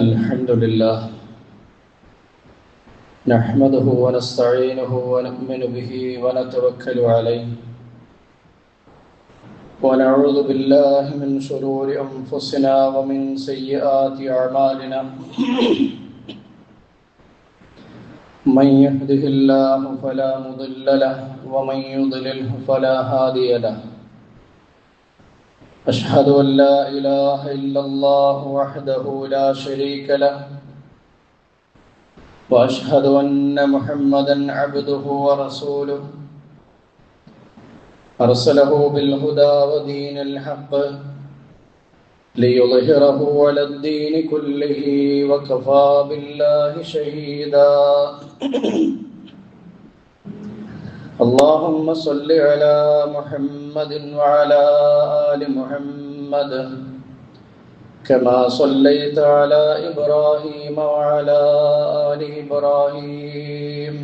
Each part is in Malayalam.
الحمد لله نحمده ونستعينه ونؤمن به ونتوكل عليه ونعوذ بالله من شرور أنفسنا ومن سيئات أعمالنا من يهده الله فلا مضل له ومن يضلله فلا هادي له أشهد أن لا إله إلا الله وحده لا شريك له وأشهد أن محمدًا عبده ورسوله أرسله بالهدى ودين الحق ليظهره على الدين كله وكفى بالله شهيدا اللهم صل على محمد وعلى آل محمد كما صليت على إبراهيم وعلى آل إبراهيم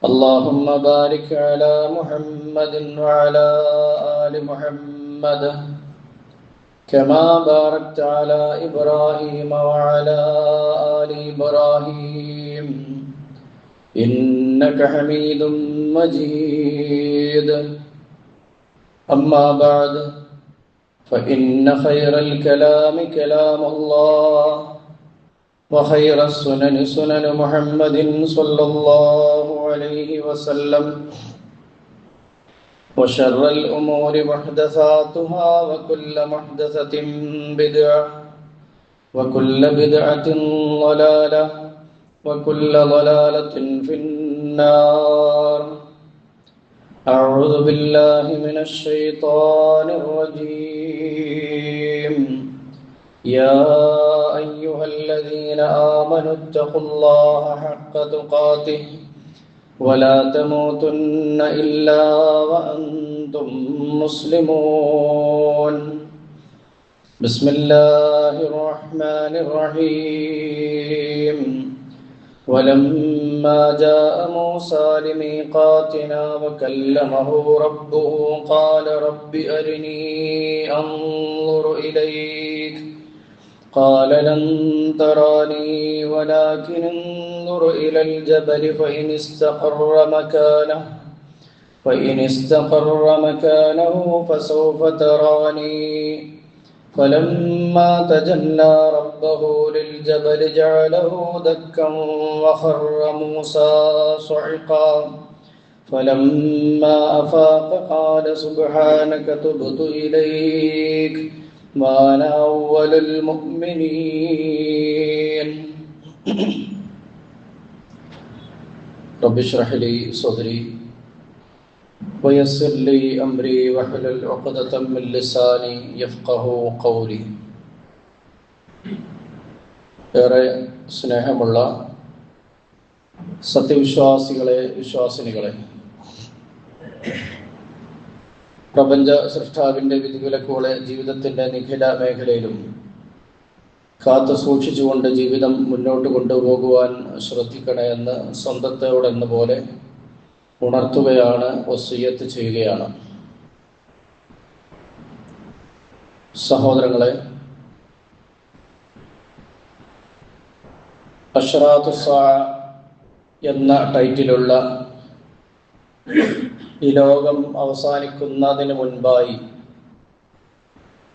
اللهم بارك على محمد وعلى آل محمد كما باركت على إبراهيم وعلى آل إبراهيم إنك حميد مجيد أما بعد فإن خير الكلام كلام الله وخير السنن سنن محمد صلى الله عليه وسلم وشر الأمور محدثاتها وكل محدثة بدعة وكل بدعة ضلالة وكل ضلالة في النار أعوذ بالله من الشيطان الرجيم يا أيها الذين آمنوا اتقوا الله حق تقاته ولا تموتن إلا وأنتم مسلمون بسم الله الرحمن الرحيم ولما جاء موسى لميقاتنا وكلمه ربه قال رب أرني أنظر إليك قال لن تراني ولكن انظر إلى الجبل فإن استقر مكانه فسوف تراني فلما تجلى ربه للجبل جعله دكا وخر موسى صعقا فلما أفاق قال سبحانك تبت إليك وأنا أول المؤمنين رب اشرح لي صدري ويسر لي أمري واحلل عقدة من لساني يفقهوا قولي. ഏറെ സ്നേഹമുള്ള സത്യവിശ്വാസികളെ, വിശ്വാസിനികളെ, പ്രപഞ്ച സൃഷ്ടാവിൻ്റെ വിധിവിലക്കുകളെ ജീവിതത്തിൻ്റെ നിഖില മേഖലയിലും കാത്തു സൂക്ഷിച്ചുകൊണ്ട് ജീവിതം മുന്നോട്ട് കൊണ്ടുപോകുവാൻ ശ്രദ്ധിക്കണേ എന്ന് സ്വന്തത്തോടെന്ന പോലെ ഉണർത്തുകയാണ്, വസിയ്യത്ത് ചെയ്യുകയാണ്. സഹോദരങ്ങളെ, അശ്റാത്തു സ്സാഅ എന്ന ടൈറ്റിലുള്ള ഈ ലോകം അവസാനിക്കുന്നതിന് മുൻപായി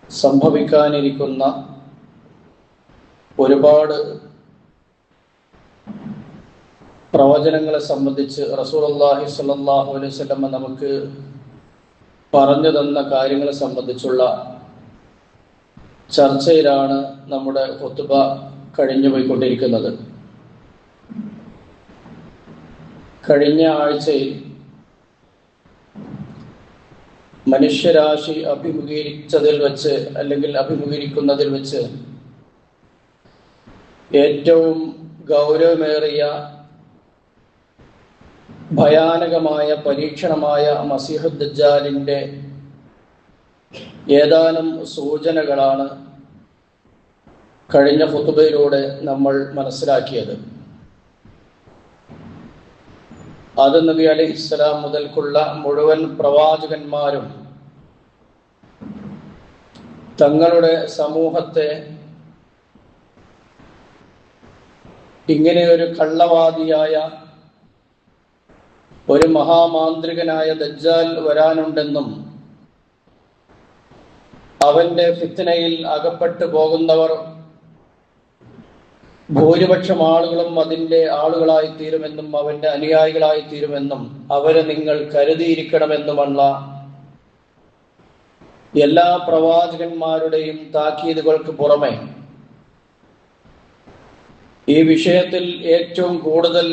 സംഭവിക്കാനിരിക്കുന്ന ഒരുപാട് പ്രവചനങ്ങളെ സംബന്ധിച്ച് റസൂലുള്ളാഹി സ്വല്ലല്ലാഹു അലൈഹി വസല്ലം നമുക്ക് പറഞ്ഞു തന്ന കാര്യങ്ങളെ സംബന്ധിച്ചുള്ള ചർച്ചയിലാണ് നമ്മുടെ ഖുത്ബ കഴിഞ്ഞു പോയിക്കൊണ്ടിരിക്കുന്നത്. കഴിഞ്ഞ ആഴ്ചയിൽ മനുഷ്യരാശി അഭിമുഖീകരിക്കുന്നതിൽ വെച്ച് ഏറ്റവും ഗൗരവമേറിയ ഭയാനകമായ പരീക്ഷണമായ മസീഹു ദജ്ജാലിൻ്റെ ഏതാനും സൂചനകളാണ് കഴിഞ്ഞ ഖുത്ബയിലൂടെ നമ്മൾ മനസ്സിലാക്കിയത്. ആദം നബി അലൈഹിസ്സലാം മുതൽക്കുള്ള മുഴുവൻ പ്രവാചകന്മാരും തങ്ങളുടെ സമൂഹത്തെ ഇങ്ങനെ ഒരു കള്ളവാദിയായ ഒരു മഹാമാന്ത്രികനായ ദജ്ജാൽ വരാനുണ്ടെന്നും അവന്റെ ഫിത്നയിൽ അകപ്പെട്ടു പോകുന്നവർ ഭൂരിപക്ഷം ആളുകളും അതിൻ്റെ ആളുകളായി തീരുമെന്നും അവന്റെ അനുയായികളായി തീരുമെന്നും അവരെ നിങ്ങൾ കരുതിയിരിക്കണമെന്നുമുള്ള എല്ലാ പ്രവാചകന്മാരുടെയും താക്കീതുകൾക്ക് പുറമെ ഈ വിഷയത്തിൽ ഏറ്റവും കൂടുതൽ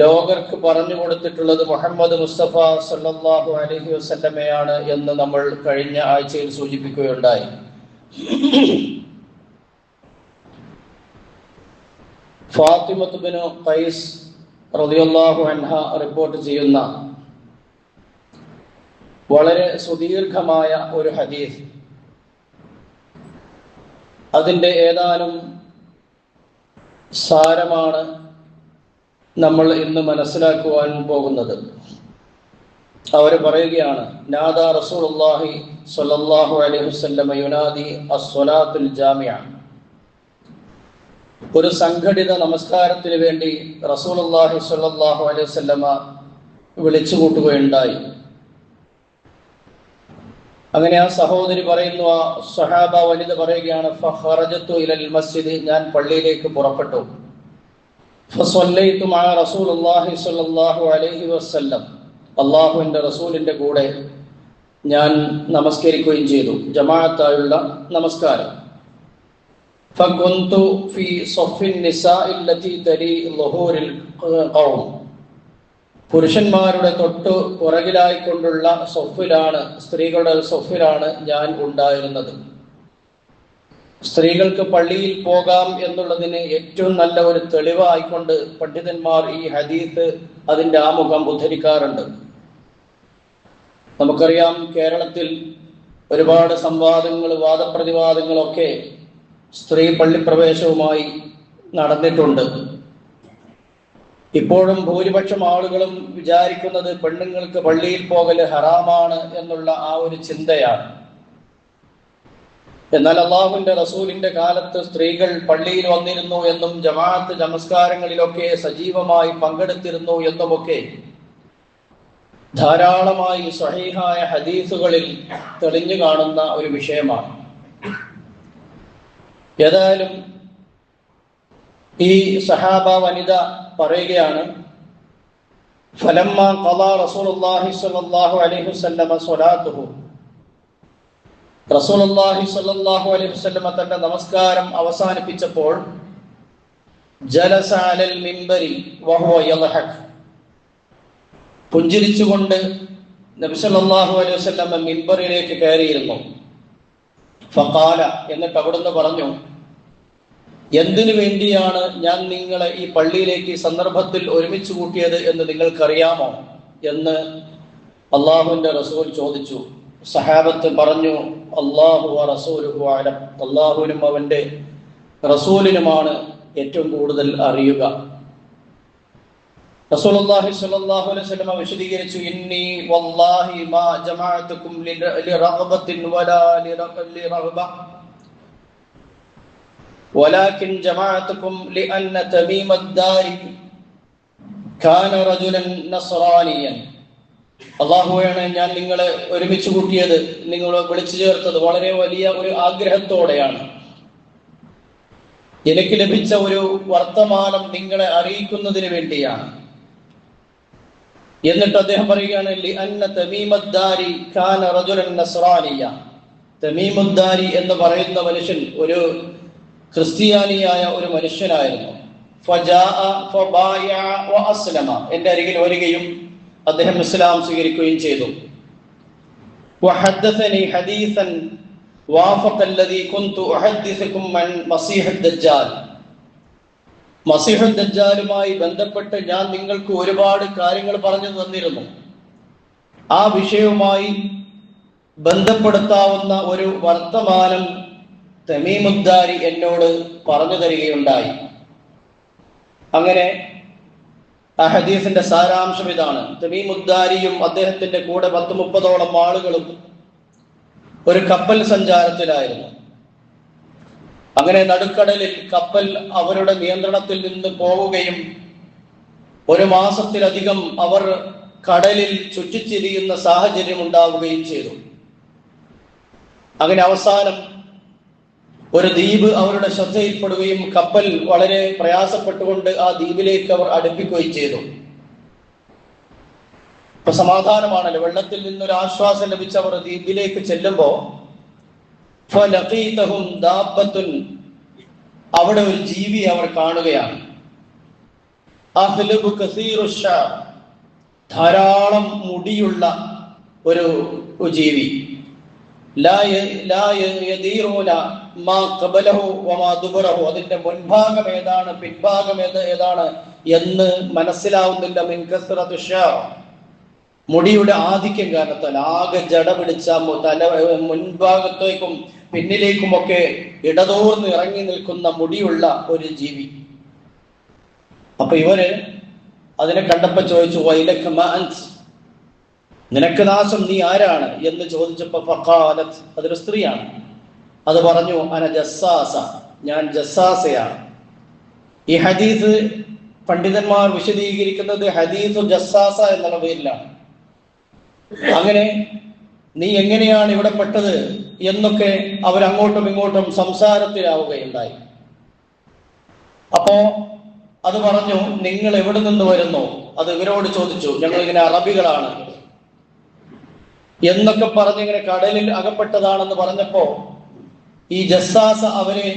ലോകർക്ക് പറഞ്ഞു കൊടുത്തിട്ടുള്ളത് മുഹമ്മദ് മുസ്തഫ സല്ലല്ലാഹു അലൈഹി വസല്ലമയാണ് എന്ന് നമ്മൾ കഴിഞ്ഞ ആഴ്ചയിൽ സൂചിപ്പിക്കുകയുണ്ടായി. ഫാത്തിമത്ത് ബിനു ഖൈസ് റളിയല്ലാഹു അൻഹ റിപ്പോർട്ട് ചെയ്യുന്ന വളരെ സുദീർഘമായ ഒരു ഹദീസ്, അതിൻ്റെ ഏതാനും സാരമാണ് നമ്മൾ ഇന്ന് മനസ്സിലാക്കുവാൻ പോകുന്നത്. അവർ പറയുകയാണ്, നാദാ റസൂലുള്ളാഹി സ്വല്ലല്ലാഹു അലൈഹി വസല്ലം യുനാദി അസ്സലാത്തുൽ ജാമിഅ. ഒരു സംഘടിത നമസ്കാരത്തിന് വേണ്ടി റസൂലുള്ളാഹി സ്വല്ലല്ലാഹു അലൈഹി വസല്ലം വിളിച്ചു കൂട്ടുകയുണ്ടായി. അങ്ങനെ ആ സഹോദരി പറയുന്നു, ആ സഹാബ വനിത പറയുകയാണ്, ഫഖറജതു ഇലൽ മസ്ജിദ്, ഞാൻ പള്ളിയിലേക്ക് പുറപ്പെട്ടു. ഫസല്ലൈതു മഅ റസൂലുള്ളാഹി സ്വല്ലല്ലാഹു അലൈഹി വസല്ലം, അല്ലാഹുവിന്റെ റസൂലിന്റെ കൂടെ ഞാൻ നമസ്കരിക്കുകയും ചെയ്തു, ജമാഅത്തായുള്ള നമസ്കാരം. ഫകുന്തു ഫീ സഫിൻ നിസാഇ അല്ലതി തലി ളുഹൂരിൽ ഖൗം, പുരുഷന്മാരുടെ തൊട്ട് പുറകിലായിക്കൊണ്ടുള്ള സൊഫിലാണ്, സ്ത്രീകളുടെ സൊഫിലാണ് ഞാൻ ഉണ്ടായിരുന്നത്. സ്ത്രീകൾക്ക് പള്ളിയിൽ പോകാം എന്നുള്ളതിന് ഏറ്റവും നല്ല ഒരു തെളിവായിക്കൊണ്ട് പണ്ഡിതന്മാർ ഈ ഹദീസ് അതിൻ്റെ ആമുഖം ഉദ്ധരിക്കാറുണ്ട്. നമുക്കറിയാം, കേരളത്തിൽ ഒരുപാട് സംവാദങ്ങൾ, വാദപ്രതിവാദങ്ങളൊക്കെ സ്ത്രീ പള്ളിപ്രവേശവുമായി നടന്നിട്ടുണ്ട്. ഇപ്പോഴും ഭൂരിപക്ഷം ആളുകളും വിചാരിക്കുന്നത് പെണ്ണുങ്ങൾക്ക് പള്ളിയിൽ പോകൽ ഹറാമാണ് എന്നുള്ള ആ ഒരു ചിന്തയാണ്. എന്നാൽ അള്ളാഹുവിന്റെ റസൂലിന്റെ കാലത്ത് സ്ത്രീകൾ പള്ളിയിൽ വന്നിരുന്നു എന്നും ജമാഅത്ത് നമസ്കാരങ്ങളിലൊക്കെ സജീവമായി പങ്കെടുത്തിരുന്നു എന്നുമൊക്കെ ധാരാളമായി സ്വഹീഹായ ഹദീസുകളിൽ തെളിഞ്ഞു കാണുന്ന ഒരു വിഷയമാണ്. ഏതായാലും ഈ സഹാബ വനിത പറയുകയാണ്, ഫലമ്മ ഖളാ റസൂലുള്ളാഹി സ്വല്ലല്ലാഹു അലൈഹി വസല്ലം സ്വലാത്തുഹു, റസൂലുള്ളാഹി സ്വല്ലല്ലാഹു അലൈഹി വസല്ലം തന്റെ നമസ്കാരം അവസാനിപ്പിച്ചപ്പോൾ, ജലസ അലൽ മിൻബരി വഹുവ യദ്ഹക്, പുഞ്ചിരിച്ചുകൊണ്ട് നബി സല്ലല്ലാഹു അലൈഹി വസല്ലം മിൻബറിലേക്ക് കയറിയിരുന്നു. ഫഖാല, എന്നിട്ട് അവിടുന്ന് പറഞ്ഞു, എന്തിനു വേണ്ടിയാണ് ഞാൻ നിങ്ങളെ ഈ പള്ളിയിലേക്ക് ഈ സന്ദർഭത്തിൽ ഒരുമിച്ച് കൂട്ടിയത് എന്ന് നിങ്ങൾക്കറിയാമോ എന്ന് അള്ളാഹുവിന്റെ റസൂൽ ചോദിച്ചു. സഹാബത്ത് പറഞ്ഞു, അല്ലാഹു വ റസൂലുഹു അലം, അള്ളാഹുവിനും അവന്റെ റസൂലിനുമാണ് ഏറ്റവും കൂടുതൽ അറിയുക. റസൂലുള്ളാഹി സ്വല്ലല്ലാഹു അലൈഹി വസല്ലം വിശദീകരിച്ചു, ഇന്നി വല്ലാഹി മാ ജമഅതുകും ലിറഗ്ബത്തിൻ വലാ ലിറഗ്ബ വലാകിൻ ജമഅതുകും ലിഅന്ന തമീമ അദ്ദാരി കാന റജുലൻ നസ്റാനിയൻ. അല്ലാഹുവാണ് ഞാൻ നിങ്ങളെ ഒരുമിച്ച് കൂട്ടിയത്, നിങ്ങളെ വിളിച്ചു ചേർത്തത് വളരെ വലിയ ഒരു ആഗ്രഹത്തോടെയാണ്. എനിക്ക് ലഭിച്ച ഒരു വർത്തമാനം നിങ്ങളെ അറിയിക്കുന്നതിന് വേണ്ടിയാണ്. എന്നിട്ട് അദ്ദേഹം പറയുകയാണ്, ലിഅന്ന തമീമദ്ദാരി കാന റജുലൻ നസ്റാനിയ, തമീമുദ്ദാരി എന്ന് പറയുന്ന മനുഷ്യൻ ഒരു ക്രിസ്ത്യാനിയായ ഒരു മനുഷ്യനായിരുന്നു. ഫജാഅ ഫബായഅ വഅസ്ലമ, എൻ്റെ അരികിൽ വരികയും അദ്ദേഹം ഇസ്ലാം സ്വീകരിക്കുകയും ചെയ്തു. വഹദ്ദസനി ഹദീസൻ വാഫഖ അല്ലദീ കുൻതു ഉഹദ്ദിസുകും അൻ മസീഹുദ് ദജ്ജാൽ, മസീഹുദ് ദജ്ജാലുമായി ബന്ധപ്പെട്ട് ഞാൻ നിങ്ങൾക്ക് ഒരുപാട് കാര്യങ്ങൾ പറഞ്ഞു തന്നിരുന്നു. ആ വിഷയവുമായി ബന്ധപ്പെടുത്താവുന്ന ഒരു വർത്തമാനം തമീമുദ്ദാരി എന്നോട് പറഞ്ഞു തരികയുണ്ടായി. അങ്ങനെ ആ ഹദീസിന്റെ സാരാംശം ഇതാണ്. തമീമുദ്ദാരിയും അദ്ദേഹത്തിന്റെ കൂടെ 10-30ഓളം ആളുകളും ഒരു കപ്പൽ സഞ്ചാരത്തിലായിരുന്നു. അങ്ങനെ നടുക്കടലിൽ കപ്പൽ അവരുടെ നിയന്ത്രണത്തിൽ നിന്ന് പോവുകയും 1 മാസത്തിലധികം അവർ കടലിൽ ചുറ്റിച്ചിരിയുന്ന സാഹചര്യം ഉണ്ടാവുകയും ചെയ്തു. അങ്ങനെ അവസാനം ഒരു ദ്വീപ് അവരുടെ ശ്രദ്ധയിൽപ്പെടുകയും കപ്പൽ വളരെ പ്രയാസപ്പെട്ടുകൊണ്ട് ആ ദ്വീപിലേക്ക് അവർ അടുപ്പിക്കുകയും ചെയ്തു. ഇപ്പൊ സമാധാനമാണല്ലോ, വെള്ളത്തിൽ നിന്നൊരു ആശ്വാസം ലഭിച്ചവർ ദ്വീപിലേക്ക് ചെല്ലുമ്പോ അവിടെ ഒരു ജീവി അവർ കാണുകയാണ്. ധാരാളം മുടിയുള്ള ഒരു ജീവി. അതിന്റെ മുൻഭാഗം ഏതാണ് പിൻഭാഗം ഏതാണ് എന്ന് മനസ്സിലാവുന്നില്ല. മുടിയുടെ ആധിക്യം കാരണത്താൽ ആകെ ജട പിടിച്ച തല മുൻഭാഗത്തേക്കും പിന്നിലേക്കുമൊക്കെ ഇടതോർന്ന് ഇറങ്ങി നിൽക്കുന്ന മുടിയുള്ള ഒരു ജീവി. അപ്പൊ ഇവര് അതിനെ കണ്ടപ്പോ ചോദിച്ചു, വൈലക മാ അൻത്, നിനക്ക് നാശം, നീ ആരാണ് എന്ന് ചോദിച്ചപ്പോ ഫഖാലത്, അതൊരു സ്ത്രീയാണ്. അത് പറഞ്ഞു, അന ജസ്സാസ, ഞാൻ ജസ്സാസയാണ്. ഈ ഹദീസ് പണ്ഡിതന്മാർ വിശദീകരിക്കുന്നത് ഹദീസു ജസ്സാസ എന്നുള്ള പേരിലാണ്. അങ്ങനെ നീ എങ്ങനെയാണ് ഇവിടെ പെട്ടത് എന്നൊക്കെ അവരങ്ങോട്ടും ഇങ്ങോട്ടും സംസാരത്തിലാവുകയുണ്ടായി. അപ്പോ അത് പറഞ്ഞു, നിങ്ങൾ എവിടെ നിന്ന് വരുന്നു? അത് ഇവരോട് ചോദിച്ചു. ഞങ്ങൾ ഇങ്ങനെ അറബികളാണ് എന്നൊക്കെ പറഞ്ഞിങ്ങനെ കടലിൽ അകപ്പെട്ടതാണെന്ന് പറഞ്ഞപ്പോ ഈ ജസ്സാസ അവരെ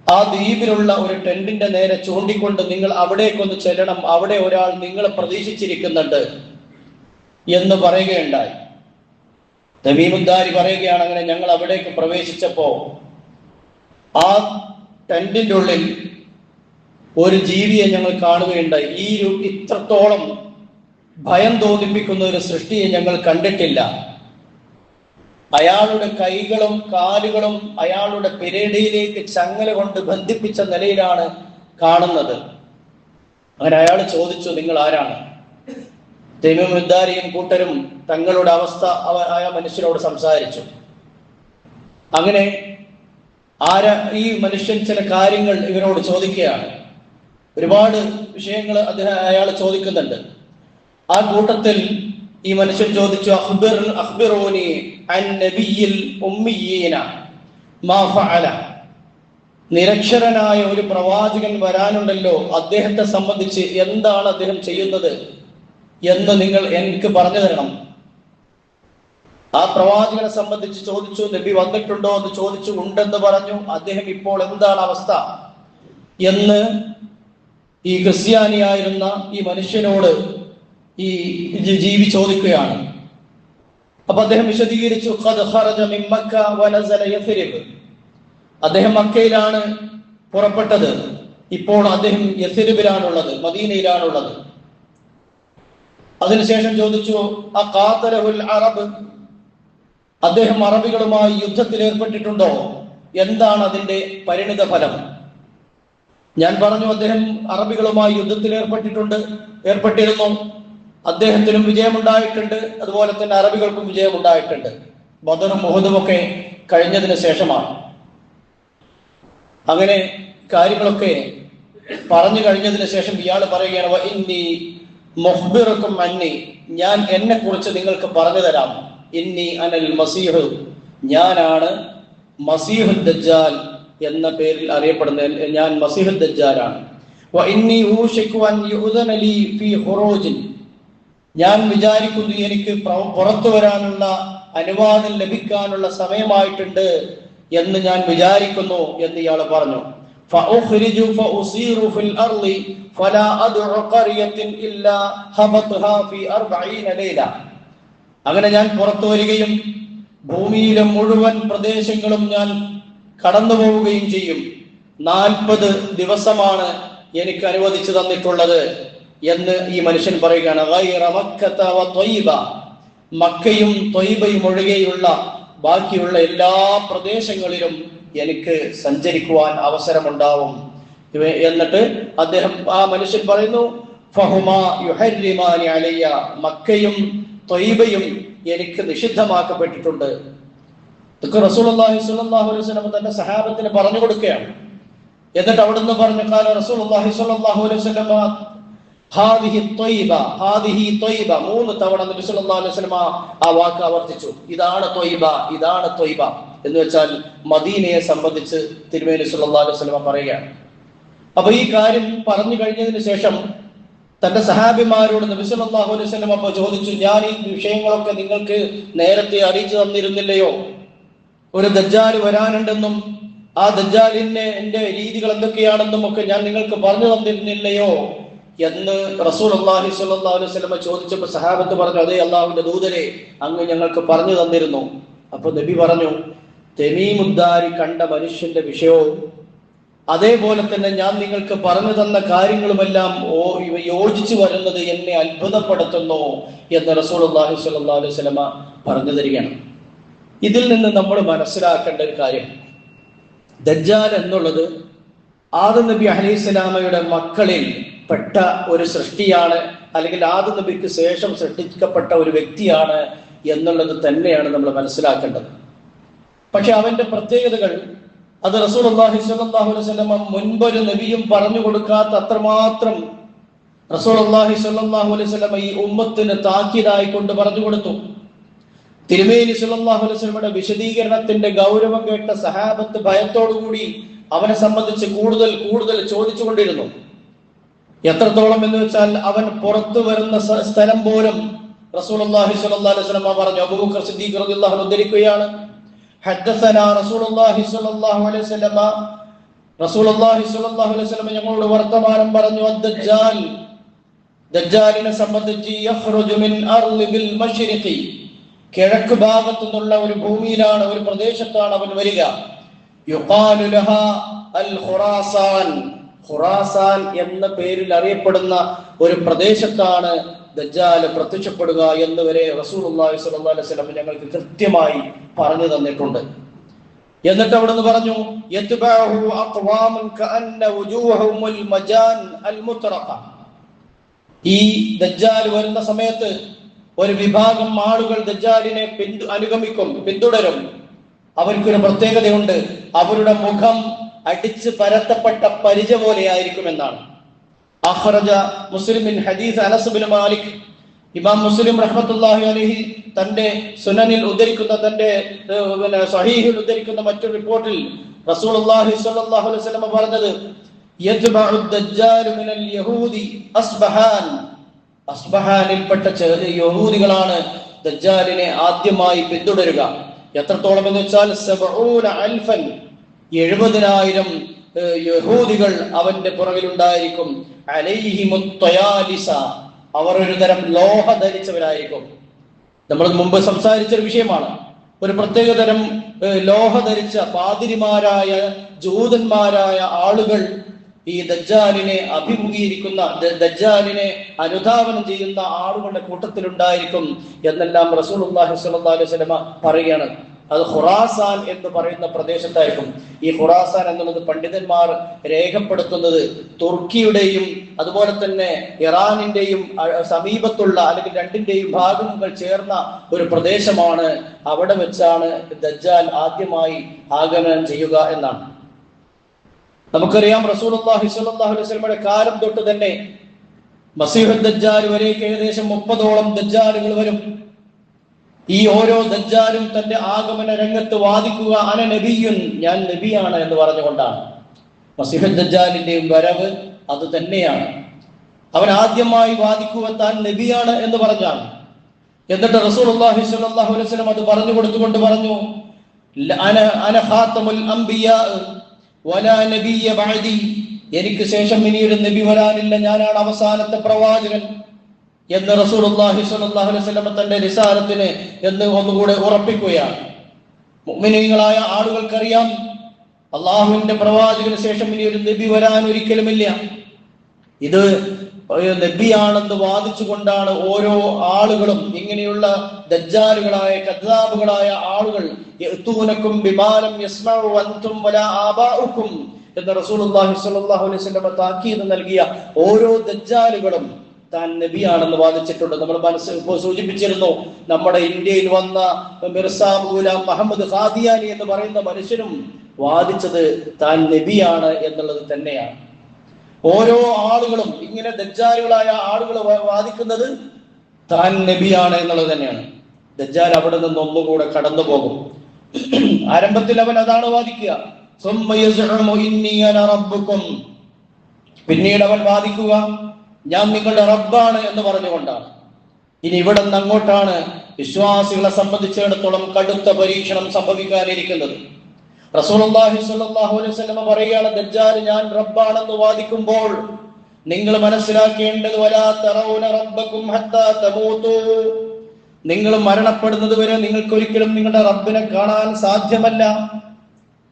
ആ ദ്വീപിലുള്ള ഒരു ടെന്റിന്റെ നേരെ ചൂണ്ടിക്കൊണ്ട്, നിങ്ങൾ അവിടേക്കൊന്ന് ചെല്ലണം, അവിടെ ഒരാൾ നിങ്ങളെ പ്രതീക്ഷിച്ചിരിക്കുന്നുണ്ട് എന്ന് പറയുകയുണ്ടായി. തമീമുദ്ദാരി പറയുകയാണ്, അങ്ങനെ ഞങ്ങൾ അവിടേക്ക് പ്രവേശിച്ചപ്പോ ആ ടെന്റിന്റെ ഉള്ളിൽ ഒരു ജീവിയെ ഞങ്ങൾ കാണുകയുണ്ടായി. ഇത്രത്തോളം ഭയം തോന്നിപ്പിക്കുന്ന ഒരു സൃഷ്ടിയെ ഞങ്ങൾ കണ്ടിട്ടില്ല. അയാളുടെ കൈകളും കാലുകളും അയാളുടെ പിരടിയിലേക്ക് ചങ്ങല കൊണ്ട് ബന്ധിപ്പിച്ച നിലയിലാണ് കാണുന്നത്. അങ്ങനെ അയാൾ ചോദിച്ചു, നിങ്ങൾ ആരാണ്? തമീമുദ്ദാരിയും കൂട്ടരും തങ്ങളുടെ അവസ്ഥ ആയ മനുഷ്യരോട് സംസാരിച്ചു. അങ്ങനെ ഈ മനുഷ്യൻ ചില കാര്യങ്ങൾ ഇവരോട് ചോദിക്കുകയാണ്. ഒരുപാട് വിഷയങ്ങൾ അയാൾ ചോദിക്കുന്നുണ്ട്. ആ കൂട്ടത്തിൽ ഈ മനുഷ്യൻ ചോദിച്ചു, അഖ്ബിറൂനി അൻ നബിയിൽ ഉമ്മിയീന മാ ഫഅല, നിരക്ഷരനായ ഒരു പ്രവാചകൻ വരാനുണ്ടല്ലോ, അദ്ദേഹത്തെ സംബന്ധിച്ച് എന്താണ് അദ്ദേഹം ചെയ്യുന്നത് എന്ന് നിങ്ങൾ എനിക്ക് പറഞ്ഞു തരണം. ആ പ്രവാചകനെ സംബന്ധിച്ച് ചോദിച്ചു. നബി വന്നിട്ടുണ്ടോ എന്ന് ചോദിച്ചു. ഉണ്ടെന്ന് പറഞ്ഞു. അദ്ദേഹം ഇപ്പോൾ എന്താണ് അവസ്ഥ എന്ന് ഈ ക്രിസ്ത്യാനിയായിരുന്ന ഈ മനുഷ്യനോട് ഈ ജീവി ചോദിക്കുകയാണ്. അപ്പൊ അദ്ദേഹം വിശദീകരിച്ചു, ഖദ് ഖറജ മിൻ മക്ക വനസല യസ്രിബ്, അദ്ദേഹം മക്കയിലാണ് പുറപ്പെട്ടത്, ഇപ്പോൾ അദ്ദേഹം യസ്രിബിലാണുള്ളത്, മദീനയിലാണുള്ളത്. അതിനുശേഷം ചോദിച്ചു, അഖാതലഹുൽ അറബ്, അദ്ദേഹം അറബികളുമായി യുദ്ധത്തിൽ ഏർപ്പെട്ടിട്ടുണ്ടോ? എന്താണ് അതിന്റെ പരിണിത ഫലം? ഞാൻ പറഞ്ഞു, അദ്ദേഹം അറബികളുമായി യുദ്ധത്തിൽ ഏർപ്പെട്ടിരുന്നു. അദ്ദേഹത്തിനും വിജയമുണ്ടായിട്ടുണ്ട്, അതുപോലെ തന്നെ അറബികൾക്കും വിജയമുണ്ടായിട്ടുണ്ട്. ബദറും ഉഹുദും ഒക്കെ കഴിഞ്ഞതിന് ശേഷമാണ്. അങ്ങനെ കാര്യങ്ങളൊക്കെ പറഞ്ഞു കഴിഞ്ഞതിന് ശേഷം ഇയാൾ പറയുകയാണ്, വഇന്നി മുഖ്ബിറുക്കും അന്നി, ഞാൻ എന്നെ കുറിച്ച് നിങ്ങൾക്ക് പറഞ്ഞു തരാം. ഇന്നി അനൽ മസീഹ്, ഞാനാണ് മസീഹുദ് ദജ്ജാൽ എന്ന പേരിൽ അറിയപ്പെടുന്ന ഞാൻ മസീഹുദ് ദജ്ജാലാണ്. വഇന്നി ഊശികു അൻ യുഅ്ദന ലീ ഫീ ഖുറൂജിൻ, ഞാൻ വിചാരിക്കുന്നു എനിക്ക് പുറത്തു വരാനുള്ള അനുവാദം ലഭിക്കാനുള്ള സമയമായിട്ടുണ്ട് എന്ന് ഞാൻ വിചാരിക്കുന്നു എന്ന് ഇയാൾ പറഞ്ഞു. فأخرج فأصير في الأرض فلا أدع قرية إلا هبطها في 40 ليلة. അങ്ങനെ ഞാൻ പുറത്തു വരികയും ഭൂമിയിലെ മുഴുവൻ പ്രദേശങ്ങളും ഞാൻ കടന്നു പോവുകയും ചെയ്യും. 40 ദിവസമാണ് എനിക്ക് അനുവദിച്ചു തന്നിട്ടുള്ളത് എന്ന് ഈ മനുഷ്യൻ പറയുകയാണ്. ഗൈറ മക്കത വ ത്വയ്ബ, മക്കയും ത്വയ്ബയും ഒഴികെയുള്ള ബാക്കിയുള്ള എല്ലാ പ്രദേശങ്ങളിലും എനിക്ക് സഞ്ചരിക്കുവാൻ അവസരമുണ്ടാവും. എന്നിട്ട് ആ മനുഷ്യൻ പറയുന്നു, ഫഹുമാ യുഹർരിമാനി അലയ്യ, മക്കയും ത്വയ്ബയും എനിക്ക് നിഷിദ്ധമാക്കപ്പെട്ടിട്ടുണ്ട്. ഇതൊക്കെ റസൂലുള്ളാഹി സ്വല്ലല്ലാഹു അലൈഹി വസല്ലം തന്റെ സഹാബത്തിന് പറഞ്ഞു കൊടുക്കുകയാണ്. എന്നിട്ട് അവിടുന്ന് പറഞ്ഞു, ഖാല റസൂലുള്ളാഹി സ്വല്ലല്ലാഹു അലൈഹി വസല്ലം ഹാദിഹി ത്വയ്ബ, ഹാദിഹി ത്വയ്ബ. 3 തവണ നബി സല്ലല്ലാഹു അലൈഹി വസല്ലം ആ വാക്ക് ആവർത്തിച്ചു. ഇതാണ് ത്വയ്ബ, ഇതാണ് ത്വയ്ബ എന്ന് വെച്ചാൽ മദീനയെ സംബന്ധിച്ച് തിരുമേനി സല്ലല്ലാഹു അലൈഹി വസല്ലം പറയുകയാണ്. അപ്പൊ ഈ കാര്യം പറഞ്ഞു കഴിഞ്ഞതിന് ശേഷം തന്റെ സഹാബിമാരോട് നബി സല്ലല്ലാഹു അലൈഹി വസല്ലം അപ്പൊ ചോദിച്ചു, ഞാൻ ഈ വിഷയങ്ങളൊക്കെ നിങ്ങൾക്ക് നേരത്തെ അറിയിച്ചു തന്നിരുന്നില്ലയോ? ഒരു ദജ്ജാൽ വരാനുണ്ടെന്നും ആ ദജ്ജാലിന്റെ എന്റെ രീതികൾ എന്തൊക്കെയാണെന്നും ഒക്കെ ഞാൻ നിങ്ങൾക്ക് പറഞ്ഞു തന്നിരുന്നില്ലയോ എന്ന് റസൂലുള്ളാഹി സ്വല്ലല്ലാഹു അലൈഹി വസല്ലം ചോദിച്ചപ്പോൾ സഹാബത്ത് പറഞ്ഞു, അതേ അല്ലാഹുവിന്റെ ദൂതരെ, അങ്ങ് ഞങ്ങൾക്ക് പറഞ്ഞു തന്നിരുന്നു. അപ്പൊ നബി പറഞ്ഞു, തമീമുദ്ദാരി കണ്ട മനുഷ്യന്റെ വിഷയവും അതേപോലെ തന്നെ ഞാൻ നിങ്ങൾക്ക് പറഞ്ഞു തന്ന കാര്യങ്ങളുമെല്ലാം യോജിച്ചു വരുന്നത് എന്നെ അത്ഭുതപ്പെടുത്തുന്നു എന്ന് റസൂലുള്ളാഹി സ്വല്ലല്ലാഹു അലൈഹി വസല്ലം പറഞ്ഞു തരികയാണ്. ഇതിൽ നിന്ന് നമ്മൾ മനസ്സിലാക്കേണ്ട ഒരു കാര്യം, ദജ്ജാൽ എന്നുള്ളത് ആദം നബി അലൈഹിസ്സലാമയുടെ മക്കളിൽ പെട്ട ഒരു സൃഷ്ടിയാണ്, അല്ലെങ്കിൽ ആദം നബിക്ക് ശേഷം സൃഷ്ടിക്കപ്പെട്ട ഒരു വ്യക്തിയാണ് എന്നുള്ളത് തന്നെയാണ് നമ്മൾ മനസ്സിലാക്കേണ്ടത്. പക്ഷെ അവന്റെ പ്രത്യേകതകൾ അത് റസൂലുള്ളാഹി സ്വല്ലല്ലാഹു അലൈഹി വസല്ലം മുൻപൊരു നബിയും പറഞ്ഞു കൊടുക്കാത്ത അത്രമാത്രം റസൂലുള്ളാഹി സ്വല്ലല്ലാഹു അലൈഹി വസല്ലം ഈ ഉമ്മത്തിന് താക്കീതായി കൊണ്ട് പറഞ്ഞു കൊടുത്തു. തിരുമേനി സല്ലല്ലാഹു അലൈഹി വസല്ലമയുടെ വിശദീകരണത്തിന്റെ ഗൗരവം കേട്ട സഹാബത്ത് ഭയത്തോടുകൂടി അവനെ സംബന്ധിച്ച് കൂടുതൽ കൂടുതൽ ചോദിച്ചുകൊണ്ടിരുന്നു. എത്രത്തോളം എന്ന് വെച്ചാൽ അവൻ പുറത്തു വരുന്ന സ്ഥലം പോലും റസൂലുള്ളാഹി സ്വല്ലല്ലാഹു അലൈഹി വസല്ലം പറഞ്ഞു. അബൂബക്കർ സിദ്ദീഖ് റളിയല്ലാഹു അൻഹു ഉദ്ധരിക്കുകയാണ്, ഹദ്ദസനാ റസൂലുള്ളാഹി സ്വല്ലല്ലാഹു അലൈഹി വസല്ലം, റസൂലുള്ളാഹി സ്വല്ലല്ലാഹു അലൈഹി വസല്ലം ഞങ്ങളോട് വർത്തമാനം പറഞ്ഞു, അദ്ദജ്ജാൽ, ദജ്ജാലിനെ സംബന്ധിച്ച് യഖ്റുജു മിൻ അർളി ബിൽ മശ്രിഖി, കിഴക്ക് ഭാഗത്തു നിന്നുള്ള ഒരു ഭൂമിയിലാണ്, ഒരു പ്രദേശത്താണ് അവൻ വരിക. യുഖാലു ലഹാ അൽ ഖുറാസാൻ, ഖുറാസാൻ എന്ന പേരിൽ അറിയപ്പെടുന്ന ഒരു പ്രദേശത്താണ് ദജ്ജാൽ പ്രത്യക്ഷപ്പെടുക എന്ന് വരെ റസൂലുള്ളാഹി സ്വല്ലല്ലാഹു അലൈഹി വസല്ലം ഞങ്ങൾക്ക് കൃത്യമായി പറഞ്ഞു തന്നിട്ടുണ്ട്. എന്നിട്ട് അവിടുന്ന് പറഞ്ഞു, യത്ബഅഹു അഖ്വാമുൻ കഅന്ന വുജൂഹുൽ മജാൻ അൽ മുത്രഖ, ഈ ദജ്ജാൽ വരുന്ന സമയത്ത് ഒരു വിഭാഗം ആളുകൾ ദജ്ജാലിനെ അനുഗമിക്കും, പിന്തുടരും. അവർക്കൊരു പ്രത്യേകതയുണ്ട്, അവരുടെ മുഖം അടിച്ച് പരത്തപ്പെട്ട പരിച പോലെയായിരിക്കും എന്നാണ്. അഖ്റജ മുസ്ലിം മിൻ ഹദീസ് അനസ് ബിൻ മാലിക്. ഇമാം മുസ്ലിം റഹ്മത്തുള്ളാഹി അലൈഹി തന്റെ സുനനിൽ ഉദ്ധരിക്കുന്ന, തന്റെ സ്വഹീഹിൽ ഉദ്ധരിക്കുന്ന മറ്റൊരു റിപ്പോർട്ടിൽ റസൂലുള്ളാഹി സ്വല്ലല്ലാഹു അലൈഹി വസല്ലം പറഞ്ഞത്, യത്ബഉ ദജ്ജാലു മിനൽ യഹൂദി അസ്ബഹാൻ, അസ്ബഹാനിൽപ്പെട്ട യഹൂദികളാണ് ദജ്ജാലിനെ ആദ്യമായി പിന്തുടരുക. എത്രത്തോളം എന്ന് വെച്ചാൽ 70,000 യഹൂദികൾ അവന്റെ പുറകിലുണ്ടായിരിക്കും. അലൈഹിമുത് ത്വയാലിസ, അവർ ഒരു തരം ലോഹ ധരിച്ചവരായിരിക്കും. നമ്മൾ മുമ്പ് സംസാരിച്ച ഒരു വിഷയമാണ്. ഒരു പ്രത്യേക തരം ലോഹ ധരിച്ച പാതിരിമാരായ ജൂതന്മാരായ ആളുകൾ ഈ ദജ്ജാലിനെ അഭിമുഖീകരിക്കുന്ന, ദജ്ജാലിനെ അനുധാവനം ചെയ്യുന്ന ആളുകളുടെ കൂട്ടത്തിലുണ്ടായിരിക്കും എന്നെല്ലാം റസൂലുള്ളാഹി സ്വല്ലല്ലാഹു അലൈഹി വസല്ലം പറയുകയാണ്. അത് ഖുറാസാൻ എന്ന് പറയുന്ന പ്രദേശത്തായിരിക്കും. ഈ ഖുറാസാൻ എന്നുള്ളത് പണ്ഡിതന്മാർ രേഖപ്പെടുത്തുന്നത് തുർക്കിയുടെയും അതുപോലെ തന്നെ ഇറാനിന്റെയും സമീപത്തുള്ള, അല്ലെങ്കിൽ രണ്ടിന്റെയും ഭാഗങ്ങൾ ചേർന്ന ഒരു പ്രദേശമാണ്. അവിടെ വെച്ചാണ് ദജ്ജാൽ ആദ്യമായി ആഗമനം ചെയ്യുക എന്നാണ്. നമുക്കറിയാം, റസൂലുള്ളാഹി സ്വല്ലല്ലാഹു അലൈഹി വസല്ലമയുടെ കാലം തൊട്ട് തന്നെ മസീഹുദ് ദജ്ജാൽ വരേക്ക് ഏകദേശം 30ഓളം ദജ്ജാലുകൾ വരും. ഈ ഓരോ ദജ്ജാലും തന്റെ ആഗമന രംഗത്ത് വാദിക്കുക, അന നബിയുൻ, ഞാൻ നബിയാണ് എന്ന് പറഞ്ഞുകൊണ്ടാണ്. മസീഹുദ് ദജ്ജാലിന്റെയും വരവ് അത് തന്നെയാണ്. അവൻ ആദ്യമായി വാദിക്കുക താൻ നബിയാണ് എന്ന് പറഞ്ഞാണ്. എന്നിട്ട് റസൂലുള്ളാഹി സ്വല്ലല്ലാഹു അലൈഹി വസല്ലം അത് പറഞ്ഞു കൊടുത്തുകൊണ്ട് പറഞ്ഞു, അന ഖാതമുൽ അംബിയാ വലാ നബിയ്യ ബഅദി, എനിക്ക് ശേഷം ഇനിയൊരു നബി വരാനില്ല, ഞാനാണ് അവസാനത്തെ പ്രവാചകൻ എന്ന് റസൂലുള്ളാഹി സ്വല്ലല്ലാഹു അലൈഹി വസല്ലം തന്റെ റിസാലത്തിന് എന്ന് ഒന്നുകൂടെ ഉറപ്പിക്കുകയാണ്. മുഅ്മിനീങ്ങളായ ആളുകൾക്കറിയാം, അള്ളാഹുവിന്റെ പ്രവാചകന് ശേഷം ഇനി ഒരു നബി വരാൻ ഒരിക്കലുമില്ല. ഇത് നബിയാണെന്ന് വാദിച്ചുകൊണ്ടാണ് ഓരോ ആളുകളും, ഇങ്ങനെയുള്ള ദജ്ജാലുകളായ കദ്ദാബുകളായ ആളുകൾ, യഅ്തൂനകും ബിമാലം യസ്മഉ അൻതും വലാ ആബാഉകും എന്ന് റസൂലുള്ളാഹി സ്വല്ലല്ലാഹു അലൈഹി വസല്ലം താക്കീത് നൽകിയ ഓരോ ദജ്ജാലുകളും താൻ നബിയാണെന്ന് വാദിച്ചിട്ടുണ്ട്. നമ്മൾ സൂചിപ്പിച്ചിരുന്നു, നമ്മുടെ ഇന്ത്യയിൽ വന്ന മിർസ ഗുലാം മുഹമ്മദ് ഖാദിയാനി എന്ന് പറയുന്ന മനുഷ്യനും വാദിച്ചത് താൻ നബിയാണ് എന്നുള്ളത് തന്നെയാണ്. ഓരോ ആളുകളും ഇങ്ങനെ ദജ്ജാലുകളായ ആളുകൾ വാദിക്കുന്നത് താൻ നബിയാണ് എന്നുള്ളത് തന്നെയാണ്. ദജ്ജാൽ അവിടെ നിന്ന് ഒന്നുകൂടെ കടന്നു പോകും. ആരംഭത്തിൽ അവൻ അതാണ് വാദിക്കുക. പിന്നീട് അവൻ വാദിക്കുക ഞാൻ നിങ്ങളുടെ റബ്ബാണ് എന്ന് പറഞ്ഞുകൊണ്ടാണ്. ഇനി ഇവിടെ നിന്ന് അങ്ങോട്ടാണ് വിശ്വാസികളെ സംബന്ധിച്ചിടത്തോളം കടുത്ത പരീക്ഷണം സംഭവിക്കാനിരിക്കുന്നത്. റസൂലുള്ളാഹി സ്വല്ലല്ലാഹു അലൈഹി വസല്ലം പറയുകയാണ്, ദജ്ജാൽ ഞാൻ റബ്ബാണെന്ന് വാദിക്കുമ്പോൾ നിങ്ങൾ മനസ്സിലാക്കേണ്ടത് വലാ തറൗന റബ്ബക്കും ഹത്താ തമൂതു, നിങ്ങൾ മരണപ്പെടുന്നത് വരെ നിങ്ങൾക്ക് ഒരിക്കലും നിങ്ങളുടെ റബ്ബിനെ കാണാൻ സാധ്യമല്ല.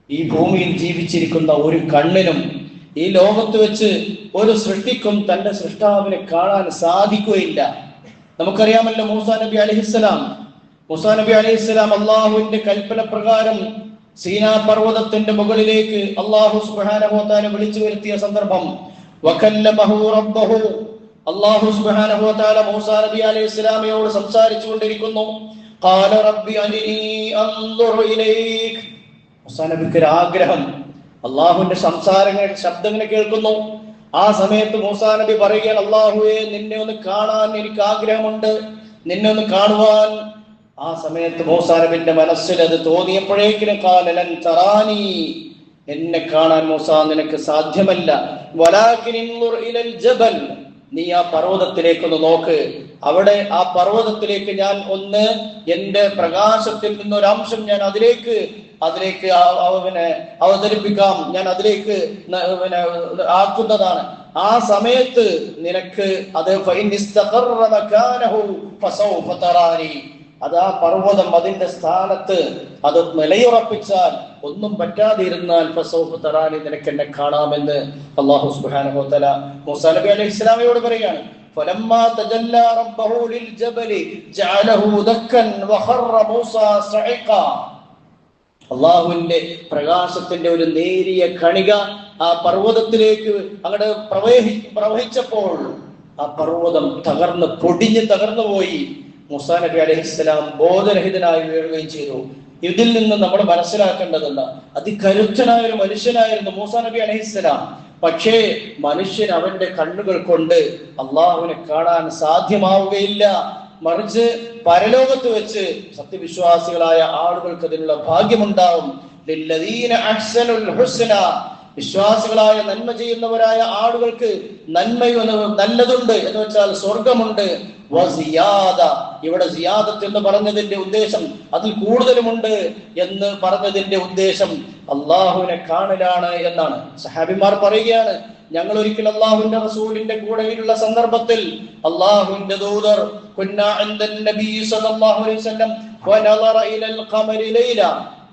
ഈ ഭൂമിയിൽ ജീവിച്ചിരിക്കുന്ന ഒരു കണ്ണിനും ഈ ലോകത്ത് വെച്ച് ഒരു സൃഷ്ടിക്കും തന്റെ സൃഷ്ടാവിനെ കാണാൻ സാധിക്കുകയില്ല. നമുക്കറിയാമല്ലോ മൂസാ നബി അലൈഹിസ്സലാം അള്ളാഹുവിന്റെ കൽപ്പന പ്രകാരം സീനാ പർവ്വതത്തിന്റെ മുകളിലേക്ക് അള്ളാഹു സുബ്ഹാനഹു വ തആല വിളിച്ചു വരുത്തിയ സന്ദർഭം. വകല്ലമഹു റബ്ബഹു, അള്ളാഹു സുബ്ഹാനഹു വ തആല മൂസാ നബി അലൈഹിസ്സലാമയോട് സംസാരിച്ചു കൊണ്ടിരിക്കുന്നു. ഖാല റബ്ബി അരിനി അൻദുറു ഇലൈക്. മൂസാ നബിക്ക് ഒരു ആഗ്രഹം, അള്ളാഹുവിന്റെ ശബ്ദങ്ങൾ കേൾക്കുന്നു. ആ സമയത്ത് മൂസാ നബി പറയുകയാണ്, അള്ളാഹുവേ നിന്നെ ഒന്ന് കാണാൻ എനിക്ക് ആഗ്രഹമുണ്ട്, നിന്നെ ഒന്ന് കാണുവാൻ. ആ സമയത്ത് മൂസാ നബിന്റെ മനസ്സിൽ അത് തോന്നിയപ്പോഴേക്കിനും ഖാലലൻ തറാനി, എന്നെ കാണാൻ മൂസാ നിനക്ക് സാധ്യമല്ല. വലാകിൻ ഇൻദുർ ഇലൽ ജബൽ, നീ ആ പർവ്വതത്തിലേക്കൊന്ന് നോക്ക്. അവിടെ ആ പർവ്വതത്തിലേക്ക് ഞാൻ ഒന്ന് എന്റെ പ്രകാശത്തിൽ നിന്നൊരംശം ഞാൻ അതിലേക്ക് അവതരിപ്പിക്കാം, ഞാൻ അതിലേക്ക് ആക്കുന്നതാണ്. ആ സമയത്ത് നിനക്ക് അത് അത് ആ പർവ്വതം അതിന്റെ സ്ഥാനത്ത് അത് നിലയുറപ്പിച്ചാൽ, ഒന്നും പറ്റാതിരുന്നാൽ ഫസൗഫ തറാനി, നിനക്ക് എന്നെ കാണാമെന്ന് അല്ലാഹു സുബ്ഹാനഹു വ തആല മൂസാ നബി അലൈഹിസ്സലാമയോട് പറയുകയാണ്. ഫലമ്മാ തജല്ലാ റബ്ബഹു ലിൽ ജബലി ജഅലഹു ദക്കൻ വഖറ മൂസാ സഇഖാ. അള്ളാഹുവിന്റെ പ്രകാശത്തിന്റെ ഒരു നേരിയ കണിക ആ പർവ്വതത്തിലേക്ക് അങ്ങോട്ട് പ്രവഹിച്ചപ്പോൾ ആ പർവ്വതം പൊടിഞ്ഞ് തകർന്നു പോയി. മൂസാ നബി അലൈഹിസ്സലാം ബോധരഹിതനായി വീഴുകയും ചെയ്തു. ഇതിൽ നിന്ന് നമ്മൾ മനസ്സിലാക്കേണ്ടതെന്ന്, അതികരുത്തനായ ഒരു മനുഷ്യനായിരുന്നു മൂസാ നബി അലൈഹിസ്സലാം. പക്ഷേ മനുഷ്യൻ അവന്റെ കണ്ണുകൾ കൊണ്ട് അള്ളാഹുവിനെ കാണാൻ സാധ്യമാവുകയില്ല. മറിച്ച് പരലോകത്ത് വെച്ച് സത്യവിശ്വാസികളായ ആളുകൾക്ക് അതിനുള്ള ഭാഗ്യമുണ്ടാവും. ലില്ലദീന അഹ്സനുൽ ഹുസ്ന, വിശ്വാസികളായ നന്മ ചെയ്യുന്നവരായ ആളുകൾക്ക് നല്ലതുണ്ട് എന്ന് വെച്ചാൽ സ്വർഗമുണ്ട്. വസിയാദ, ഇവിടെ സിയാദത്ത് എന്ന് പറഞ്ഞതിന്റെ ഉദ്ദേശം അതിൽ കൂടുതലുമുണ്ട് എന്ന് പറഞ്ഞതിന്റെ ഉദ്ദേശം അള്ളാഹുവിനെ കാണലാണ് എന്നാണ്. സഹാബിമാർ പറയുകയാണ്, ഞങ്ങൾ ഒരിക്കൽ അള്ളാഹുവിന്റെ റസൂലിന്റെ കൂടെയുള്ള സന്ദർഭത്തിൽ അള്ളാഹുവിന്റെ ദൂതർ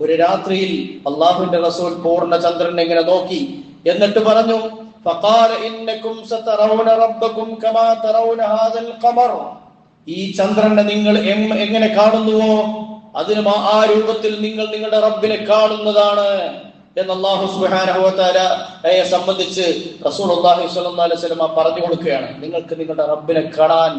ഒരു രാത്രിയിൽ അള്ളാഹുവിന്റെ റസൂൽ പൂർണ്ണ ചന്ദ്രനെ ഇങ്ങനെ നോക്കി, എന്നിട്ട് പറഞ്ഞു, ഈ ചന്ദ്രനെ നിങ്ങൾ എങ്ങനെ കാണുന്നുവോ അതിന് ആ രൂപത്തിൽ നിങ്ങൾ നിങ്ങളുടെ റബ്ബിനെ കാണുന്നതാണ് എന്ന് അല്ലാഹു സുബ്ഹാനഹു വ തആലയെ സംബന്ധിച്ച് റസൂലുള്ളാഹി സ്വല്ലല്ലാഹു അലൈഹി വസല്ലം പറഞ്ഞു കൊടുക്കുകയാണ്. നിങ്ങൾക്ക് നിങ്ങളുടെ റബ്ബിനെ കാണാൻ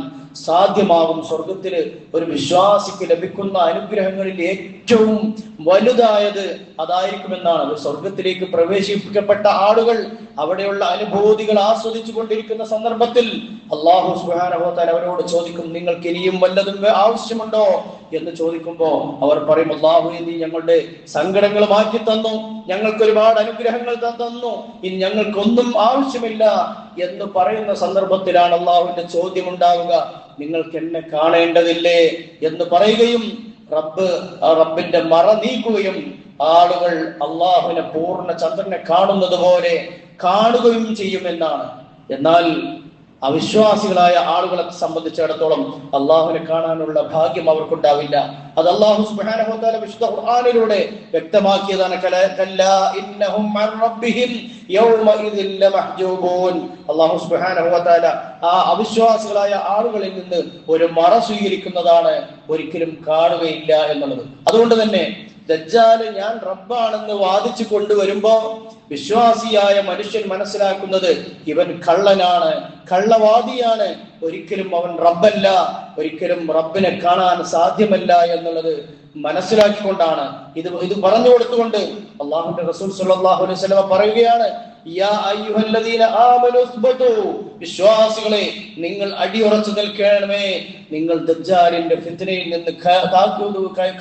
സാധ്യമാകും. സ്വർഗത്തിൽ ഒരു വിശ്വാസിക്ക് ലഭിക്കുന്ന അനുഗ്രഹങ്ങളിൽ ഏറ്റവും വലുതായത് അതായിരിക്കുമെന്നാണ്. സ്വർഗത്തിലേക്ക് പ്രവേശിപ്പിക്കപ്പെട്ട ആളുകൾ അവിടെയുള്ള അനുഭൂതികൾ ആസ്വദിച്ചു കൊണ്ടിരിക്കുന്ന സന്ദർഭത്തിൽ അല്ലാഹു സുബ്ഹാനഹു വ തആല അവരോട് ചോദിക്കും, നിങ്ങൾക്ക് ഇനിയും വല്ലതും ആവശ്യമുണ്ടോ എന്ന് ചോദിക്കുമ്പോ അവർ പറയും, അല്ലാഹുവേ നീ ഞങ്ങളുടെ സങ്കടങ്ങൾ മാറ്റി തന്നു, ഞങ്ങൾക്ക് ഒരുപാട് അനുഗ്രഹങ്ങൾ തന്നു, ഇനി ഞങ്ങൾക്കൊന്നും ആവശ്യമില്ല എന്ന് പറയുന്ന സന്ദർഭത്തിലാണ് അള്ളാഹുവിന്റെ ചോദ്യം ഉണ്ടാവുക, നിങ്ങൾക്ക് എന്നെ കാണേണ്ടതില്ലേ എന്ന് പറയുകയും റബ്ബിന്റെ മറ നീക്കുകയും ആളുകൾ അള്ളാഹുവിനെ പൂർണ്ണ ചന്ദ്രനെ കാണുന്നത് പോലെ കാണുകയും ചെയ്യുമെന്നാണ്. എന്നാൽ അവിശ്വാസികളായ ആളുകളെ സംബന്ധിച്ചിടത്തോളം അള്ളാഹുവിനെ കാണാനുള്ള ഭാഗ്യം അവർക്കുണ്ടാവില്ല. അത് അല്ലാഹു സുബ്ഹാനഹു വ തആല വിശുദ്ധ ഖുർആനിലൂടെ വ്യക്തമാക്കിയതാണ്. കല്ലാ ഇന്നഹും അൻ റബ്ബിഹിം യൗമഇദിൻ ലമഹ്ജൂബൂൻ. അല്ലാഹു സുബ്ഹാനഹു വ തആല ആ അവിശ്വാസികളായ ആളുകളിൽ നിന്ന് ഒരു മറ സ്വീകരിക്കുന്നതാണ്, ഒരിക്കലും കാണുകയില്ല എന്നുള്ളത്. അതുകൊണ്ട് തന്നെ ദജ്ജാല് ഞാൻ റബ്ബാണെന്ന് വാദിച്ചു കൊണ്ടുവരുമ്പോ വിശ്വാസിയായ മനുഷ്യൻ മനസ്സിലാക്കുന്നത് ഇവൻ കള്ളനാണ്, കള്ളവാദിയാണ്, ഒരിക്കലും അവൻ റബ്ബല്ല, ഒരിക്കലും റബ്ബിനെ കാണാൻ സാധ്യമല്ല എന്നുള്ളത് മനസ്സിലാക്കിക്കൊണ്ടാണ് ഇത് പറഞ്ഞു കൊടുത്തുകൊണ്ട് അള്ളാഹുവിന്റെ റസൂൽ സ്വല്ലല്ലാഹു അലൈഹി വസല്ലം പറയുകയാണ്, യാ അയ്യുഹല്ലദീന ആമനു ഉസ്ബതു, വിശ്വാസികളെ നിങ്ങൾ അടിയുറച്ചു നിൽക്കണമേ, നിങ്ങൾ ദജ്ജാലിന്റെ ഫിത്നയിൽ നിന്ന്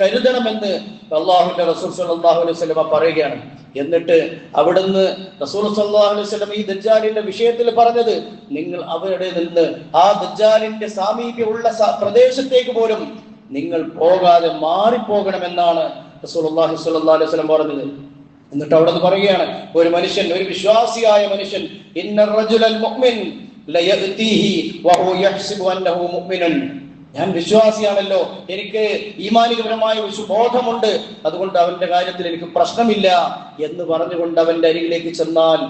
കരുതണമെന്ന് അള്ളാഹുവിന്റെ റസൂൽ സ്വല്ലല്ലാഹു അലൈഹി വസല്ലം പറയുകയാണ്. എന്നിട്ട് അവിടുന്ന് റസൂൽ സ്വല്ലല്ലാഹു അലൈഹി വസല്ലം ഈ ദജ്ജാലിന്റെ വിഷയത്തിൽ പറഞ്ഞത്, നിങ്ങൾ അവിടെ നിന്ന് ആ ദജ്ജാലിന്റെ സാമീപ്യമുള്ള പ്രദേശത്തേക്ക് പോലും നിങ്ങൾ പോകാതെ മാറിപ്പോകണമെന്നാണ് റസൂലുള്ളാഹി സ്വല്ലല്ലാഹു അലൈഹി വസല്ലം പറഞ്ഞത്. എന്നിട്ട് അവിടെ നിന്ന് പറയുകയാണ്, ഒരു മനുഷ്യൻ, ഒരു വിശ്വാസിയായ മനുഷ്യൻ, ഇന്നർ റജുലൽ മുഅ്മിൻ ലയഅതീഹി വഹു യഹ്സിബു അന്നഹു മുഅ്മിനുൻ, ഞാൻ വിശ്വാസിയാണല്ലോ, എനിക്ക് ഈമാനികപരമായ ബോധമുണ്ട്, അതുകൊണ്ട് അവന്റെ കാര്യത്തിൽ എനിക്ക് പ്രശ്നമില്ല എന്ന് പറഞ്ഞുകൊണ്ട് അവന്റെ അരികിലേക്ക് ചെന്നാൽ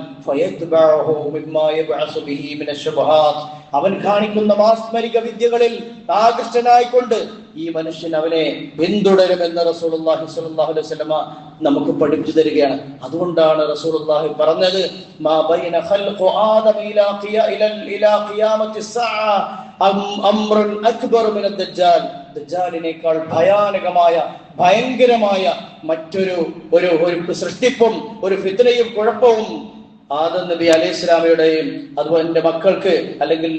അവൻ കാണിക്കുന്ന മാസ്മരിക വിദ്യകളിൽ ആകൃഷ്ടനായിക്കൊണ്ട് ഈ മനുഷ്യൻ അവനെ പിന്തുടരുമെന്ന് റസൂലുള്ളാഹി സ്വല്ലല്ലാഹു അലൈഹി വസല്ലമ നമുക്ക് പഠിപ്പിച്ചു തരികയാണ്. അതുകൊണ്ടാണ് റസൂലുള്ളാഹി പറഞ്ഞത്, മാ ബൈന ഖൽഖു ആദമ ഇലാ ഖിയാമത്തി സഅ അംറുൻ അക്ബർ മിന ദജ്ജാൽ, ദജ്ജാലിനേക്കാൾ ഭയങ്കരമായ മറ്റൊരു ഒരു സൃഷ്ടിപ്പും ഒരു ഫിത്നയും കുഴപ്പവും ആദം നബി അലൈഹി സ്വലാമയുടെയും അതുപോലെ എന്റെ മക്കൾക്ക് അല്ലെങ്കിൽ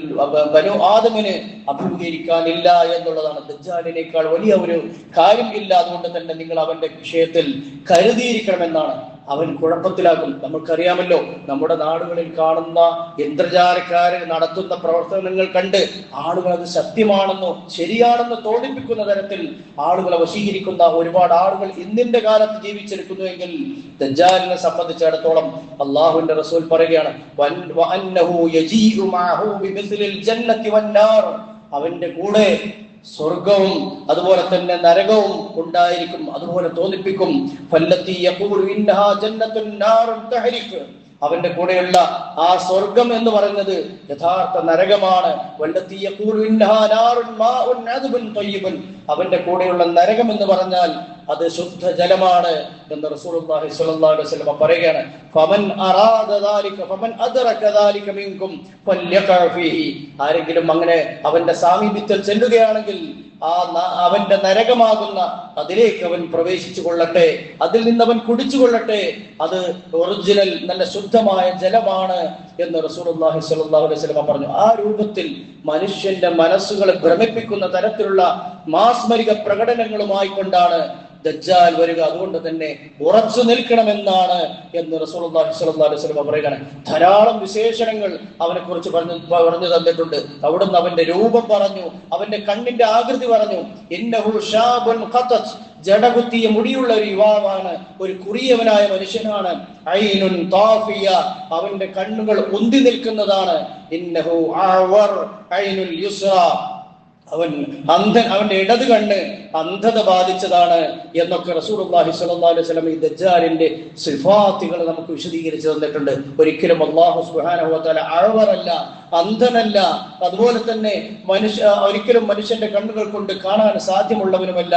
ബനു ആദമിന് അഭിമുഖീകരിക്കാനില്ല എന്നുള്ളതാണ്. ദജ്ജാലിനേക്കാൾ വലിയ ഒരു കാര്യം ഇല്ല. അതുകൊണ്ട് തന്നെ നിങ്ങൾ അവന്റെ വിഷയത്തിൽ കരുതിയിരിക്കണമെന്നാണ്. അവൻ കുഴപ്പത്തിലാകും. നമുക്കറിയാമല്ലോ, നമ്മുടെ നാടുകളിൽ കാണുന്ന ഇന്ദ്രജാലക്കാരെ നടത്തുന്ന പ്രവർത്തനങ്ങൾ കണ്ട് ആളുകൾ അത് സത്യമാണെന്നോ ശരിയാണെന്നോ തോന്നിപ്പിക്കുന്ന തരത്തിൽ ആളുകളെ വശീകരിക്കുന്ന ഒരുപാട് ആളുകൾ ഇന്നിന്റെ കാലത്ത് ജീവിച്ചിരിക്കുന്നുവെങ്കിൽ ദജ്ജാലിനെ സംബന്ധിച്ചിടത്തോളം അള്ളാഹുവിന്റെ റസൂൽ പറയുകയാണ്, അവന്റെ കൂടെ സ്വർഗവും അതുപോലെ തന്നെ നരകവും ഉണ്ടായിരിക്കും. അതുപോലെ തോന്നിപ്പിക്കും. അവന്റെ കൂടെയുള്ള ആ സ്വർഗം എന്ന് പറയുന്നത് യഥാർത്ഥ നരകമാണ്. അവന്റെ കൂടെയുള്ള നരകം എന്ന് പറഞ്ഞാൽ അത് ശുദ്ധ ജലമാണ് എന്ന് റസൂലുള്ളാഹി സ്വല്ലല്ലാഹു അലൈഹി വസല്ലം പറയുകയാണ്. ഫമൻ അറാദ ദാലിക ഫമൻ അദ്റക ദാലിക മിൻകും ഫല്യഖഅ ഫീഹി, ആരെങ്കിലും അങ്ങനെ അവന്റെ സാമീപ്യത്തിൽ ചെല്ലുകയാണെങ്കിൽ അവന്റെ നരകമാകുന്ന അതിലേക്ക് അവൻ പ്രവേശിച്ചു കൊള്ളട്ടെ, അതിൽ നിന്ന് അവൻ കുടിച്ചു കൊള്ളട്ടെ, അത് ഒറിജിനൽ നല്ല ശുദ്ധമായ ജലമാണ് എന്ന് റസൂലുള്ളാഹി സ്വല്ലല്ലാഹു അലൈഹി വസല്ലം പറഞ്ഞു. ആ രൂപത്തിൽ മനുഷ്യന്റെ മനസ്സുകളെ ഭ്രമിപ്പിക്കുന്ന തരത്തിലുള്ള മാസ്മരിക പ്രകടനങ്ങളുമായി കൊണ്ടാണ് ദജ്ജാൽ വരിക. അതുകൊണ്ട് തന്നെ ഉറച്ചു നിൽക്കണമെന്നാണ് എന്ന് റസൂലുള്ളാഹി സ്വല്ലല്ലാഹു അലൈഹി വസല്ലം പറയുകയാണ്. ധാരാളം വിശേഷണങ്ങൾ അവനെ കുറിച്ച് പറഞ്ഞു തന്നിട്ടുണ്ട്. അവിടുന്ന് അവന്റെ രൂപം പറഞ്ഞു, അവന്റെ കണ്ണിന്റെ ആകൃതി പറഞ്ഞു. ഇന്നഹു ഷാബുൻ ഖതത്, ജടകുത്തിയ മുടിയുള്ള ഒരു യുവാവാണ്, ഒരു കുറിയവനായ മനുഷ്യനാണ്. ഐനുൻ താഫിയ, അവന്റെ കണ്ണുകൾ ഉന്തി നിൽക്കുന്നതാണ്. ഇന്നഹു അഅവർ ഐനുൽ യുസ്ര, അവൻ അന്ധൻ, അവന്റെ ഇടത് കണ്ണ് അന്ധത ബാധിച്ചതാണ് എന്നൊക്കെ റസൂലുള്ളാഹി സ്വല്ലല്ലാഹു അലൈഹി വസല്ലം ഈ ദജ്ജാലിന്റെ സിഫാത്തുകൾ നമുക്ക് വിശദീകരിച്ചു തന്നിട്ടുണ്ട്. ഒരിക്കലും അല്ലാഹു സുബ്ഹാനഹു വ തആല അഅവറല്ല, അന്ധനല്ല, അതുപോലെ തന്നെ ഒരിക്കലും മനുഷ്യന്റെ കണ്ണുകൾ കൊണ്ട് കാണാൻ സാധ്യമുള്ളവനുമല്ല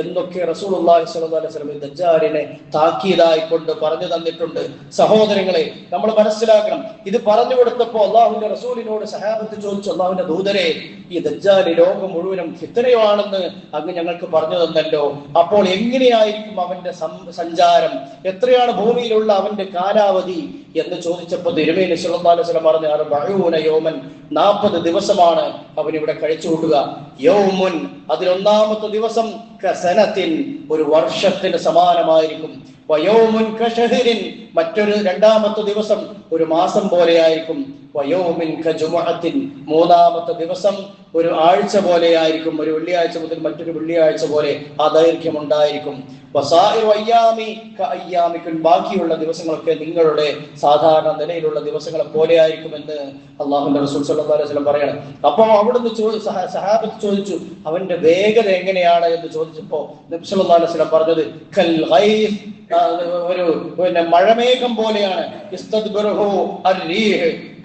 എന്നൊക്കെ റസൂലുള്ളാഹി സ്വല്ലല്ലാഹു അലൈഹി വസല്ലം ദജ്ജാലിനെ താക്കീതായി കൊണ്ട് പറഞ്ഞു തന്നിട്ടുണ്ട്. സഹോദരങ്ങളെ, നമ്മൾ മനസ്സിലാക്കണം, ഇത് പറഞ്ഞു കൊടുത്തപ്പോ അള്ളാഹുവിന്റെ റസൂലിനോട് സഹാബത്ത് ചോദിച്ചു, അള്ളാഹുവിന്റെ ദൂതരെ, ഈ ദജ്ജാൽ ലോകം മുഴുവനും ഫിത്നയാണെന്ന് അങ്ങ് ഞങ്ങൾക്ക് പറഞ്ഞു തന്നല്ലോ, അപ്പോൾ എങ്ങനെയായിരിക്കും അവന്റെ സഞ്ചാരം, എത്രയാണ് ഭൂമിയിലുള്ള അവന്റെ കാലാവധി എന്ന് ചോദിച്ചപ്പോൾ തിരുമേനി സ്വല്ലല്ലാഹു അലൈഹി വസല്ലം പറഞ്ഞു, 40 യൗമൻ, 40 ദിവസമാണ് അവൻ ഇവിടെ കഴിച്ചു കൂട്ടുക. യൗമുൻ, അതിലൊന്നാമത്തെ ദിവസം കസനത്തിൻ, ഒരു വർഷത്തിന് സമാനമായിരിക്കും. വയൗമുൻ കശഹരിൻ, മറ്റൊരു രണ്ടാമത്തെ ദിവസം ഒരു മാസം പോലെയായിരിക്കും. വയൗമിൻ കജുമുഅത്തിൻ, മൂന്നാമത്തെ ദിവസം ഒരു ആഴ്ച പോലെയായിരിക്കും. ഒരു വെള്ളിയാഴ്ച മുതൽ മറ്റൊരു വെള്ളിയാഴ്ച പോലെ ആ ദൈർഘ്യം ഉണ്ടായിരിക്കും. വസായിറു അയ്യാമി കഅയ്യാമിക്കും, ബാക്കിയുള്ള ദിവസങ്ങളൊക്കെ നിങ്ങളുടെ സാധാരണ നിലയിലുള്ള ദിവസങ്ങളെ പോലെയായിരിക്കുമെന്ന് അല്ലാഹുവിന്റെ റസൂൽ സ്വല്ലല്ലാഹു അലൈഹി വസല്ലം പറയണം. അപ്പോൾ അവിടുന്ന് സഹാബത്ത് ചോദിച്ചു, അവന്റെ വേഗത എങ്ങനെയാണ് എന്ന് ചോദിച്ചപ്പോ നബി സ്വല്ലല്ലാഹു അലൈഹി വസല്ലം പറഞ്ഞത്, കൽ ഗൈസ്, ഒരു മഴമേഘം പോലെയാണ്.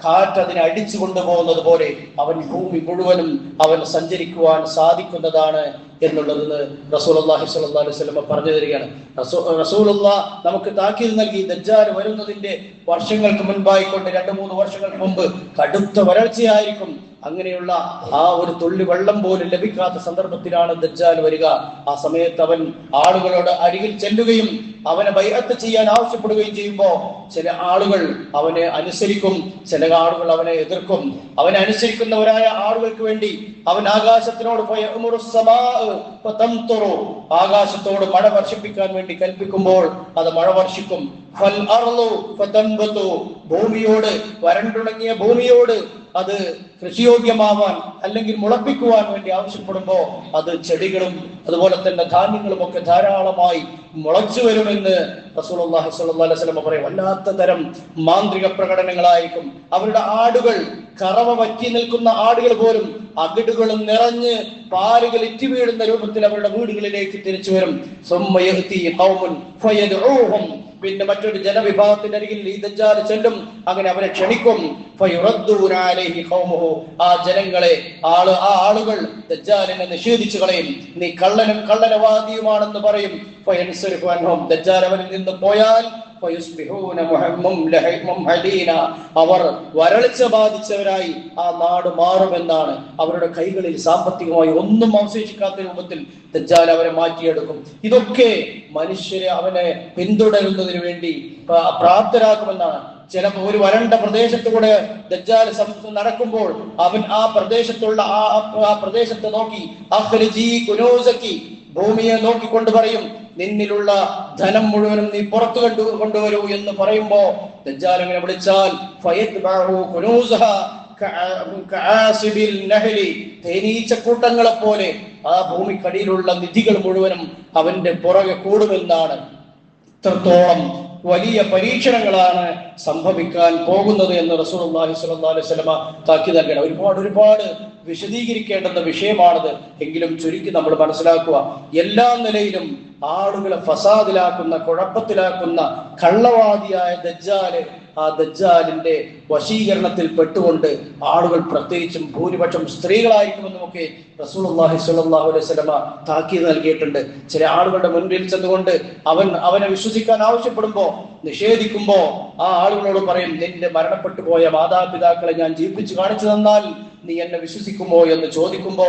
കാറ്റ് അതിനെ അടിച്ചു കൊണ്ടുപോകുന്നത് പോലെ അവൻ ഭൂമി മുഴുവനും അവൻ സഞ്ചരിക്കുവാൻ സാധിക്കുന്നതാണ് എന്നുള്ളത് റസൂലുള്ളാഹി സ്വല്ലല്ലാഹു അലൈഹി വസല്ലം പറഞ്ഞു തരികയാണ്. റസൂലുള്ളാഹ് നമുക്ക് താക്കീത് നൽകി. ദജ്ജാൽ വരുന്നതിന്റെ വർഷങ്ങൾക്ക് മുൻപായിക്കൊണ്ട് 2-3 വർഷങ്ങൾക്ക് മുമ്പ് കടുത്ത വരൾച്ചയായിരിക്കും. അങ്ങനെയുള്ള ആ ഒരു തുള്ളി വെള്ളം പോലും ലഭിക്കാത്ത സന്ദർഭത്തിലാണ് ദജ്ജാൽ വരിക. ആ സമയത്ത് അവൻ ആളുകളോട് അരികിൽ ചെല്ലുകയും അവനെ ബൈഅത്ത് ചെയ്യാൻ ആവശ്യപ്പെടുകയും ചെയ്യുമ്പോൾ ചില ആളുകൾ അവനെ അനുസരിക്കും, ചില ആളുകൾ അവനെ എതിർക്കും. അവനെ അനുസരിക്കുന്നവരായ ആളുകൾക്ക് വേണ്ടി അവൻ ആകാശത്തിനോട് ആകാശത്തോട് മഴ വർഷിപ്പിക്കാൻ വേണ്ടി കൽപ്പിക്കുമ്പോൾ അത് മഴ വർഷിക്കും. ഭൂമിയോട്, വരണ്ടുണങ്ങിയ ഭൂമിയോട് അത് കൃഷിയോഗ്യമാവാൻ അല്ലെങ്കിൽ മുളപ്പിക്കുവാൻ വേണ്ടി ആവശ്യപ്പെടുമ്പോ അത് ചെടികളും അതുപോലെ തന്നെ ധാന്യങ്ങളും ഒക്കെ ധാരാളമായി മുളച്ചു വരുമെന്ന് റസൂലുള്ളാഹി സ്വല്ലല്ലാഹു അലൈഹി വസല്ലം പറയും. വല്ലാത്ത തരം മാന്ത്രിക പ്രകടനങ്ങളായിരിക്കും. അവരുടെ ആടുകൾ, കറവ വറ്റി നിൽക്കുന്ന ആടുകൾ പോലും അകിടുകളും നിറഞ്ഞ് പാലുകൾ ഇറ്റി വീഴുന്ന രൂപത്തിൽ അവരുടെ വീടുകളിലേക്ക് തിരിച്ചു വരും. പിന്നെ മറ്റൊരു ജനവിഭാഗത്തിന്റെ അരികിൽ ഈ ദജ്ജാൽ ചെല്ലും. അങ്ങനെ അവരെ ക്ഷണിക്കും. ആ ജനങ്ങളെ ആ ആളുകൾ ദജ്ജാലിനെ നിഷേധിച്ചു കളയും. നീ കള്ളനും കള്ളനവാദിയുമാണെന്ന് പറയും. ദജ്ജാൽ അവരിൽ നിന്ന് പോയാൽ അവർ വരൾച്ച ബാധിച്ചവരായി ആ നാട് മാറുമെന്നാണ്. അവരുടെ കൈകളിൽ സാമ്പത്തികമായി ഒന്നും അവശേഷിക്കാത്ത രൂപത്തിൽ ദജ്ജാൽ അവരെ മാറ്റിയെടുക്കും. ഇതൊക്കെ മനുഷ്യരെ അവനെ പിന്തുടരുന്നതിന് വേണ്ടി പ്രാപ്തരാക്കുമെന്നാണ്. ചിലപ്പോൾ ഒരു വരണ്ട പ്രദേശത്തൂടെ ദജ്ജാൽ നടക്കുമ്പോൾ അവൻ ആ പ്രദേശത്തുള്ള ആ പ്രദേശത്തെ നോക്കി ഭൂമിയെ നോക്കിക്കൊണ്ട് പറയും, നിന്നിലുള്ള ധനം മുഴുവനും നീ പുറത്തു കൊണ്ടുവരൂ എന്ന് പറയുമ്പോ ദജ്ജാൽ അങ്ങനെ വിളിച്ചാൽ തേനീച്ചക്കൂട്ടങ്ങളെ പോലെ ആ ഭൂമിക്കടിയിലുള്ള നിധികൾ മുഴുവനും അവന്റെ പുറകെ കൂടുമെന്നാണ്. ഇത്രത്തോളം വലിയ പരീക്ഷണങ്ങളാണ് സംഭവിക്കാൻ പോകുന്നത് എന്ന് റസൂലുള്ളാഹി സ്വല്ലല്ലാഹു അലൈഹി വസല്ലം താക്കീത് നൽകണം. ഒരുപാട് വിശദീകരിക്കേണ്ടുന്ന വിഷയമാണത്. എങ്കിലും ചുരുക്കി നമ്മൾ മനസ്സിലാക്കുക, എല്ലാ നിലയിലും ആളുകളെ ഫസാദിലാക്കുന്ന, കുഴപ്പത്തിലാക്കുന്ന കള്ളവാദിയായ ദജ്ജാല്, ആ ദജ്ജാലിന്റെ വശീകരണത്തിൽ പെട്ടുകൊണ്ട് ആളുകൾ, പ്രത്യേകിച്ചും ഭൂരിപക്ഷം സ്ത്രീകളായിരിക്കുമെന്നുമൊക്കെ റസൂലുള്ളാഹി സ്വല്ലല്ലാഹു അലൈഹി വസല്ലം താക്കീത് നൽകിയിട്ടുണ്ട്. ചില ആളുകളുടെ മുൻപിൽ ചെന്നുകൊണ്ട് അവനെ വിശ്വസിക്കാൻ ആവശ്യപ്പെടുമ്പോ, നിഷേധിക്കുമ്പോ ആ ആളുകളോട് പറയും, നിന്റെ മരണപ്പെട്ടു പോയ മാതാപിതാക്കളെ ഞാൻ ജീവിപ്പിച്ച് കാണിച്ചു തന്നാൽ നീ എന്നെ വിശ്വസിക്കുമോ എന്ന് ചോദിക്കുമ്പോ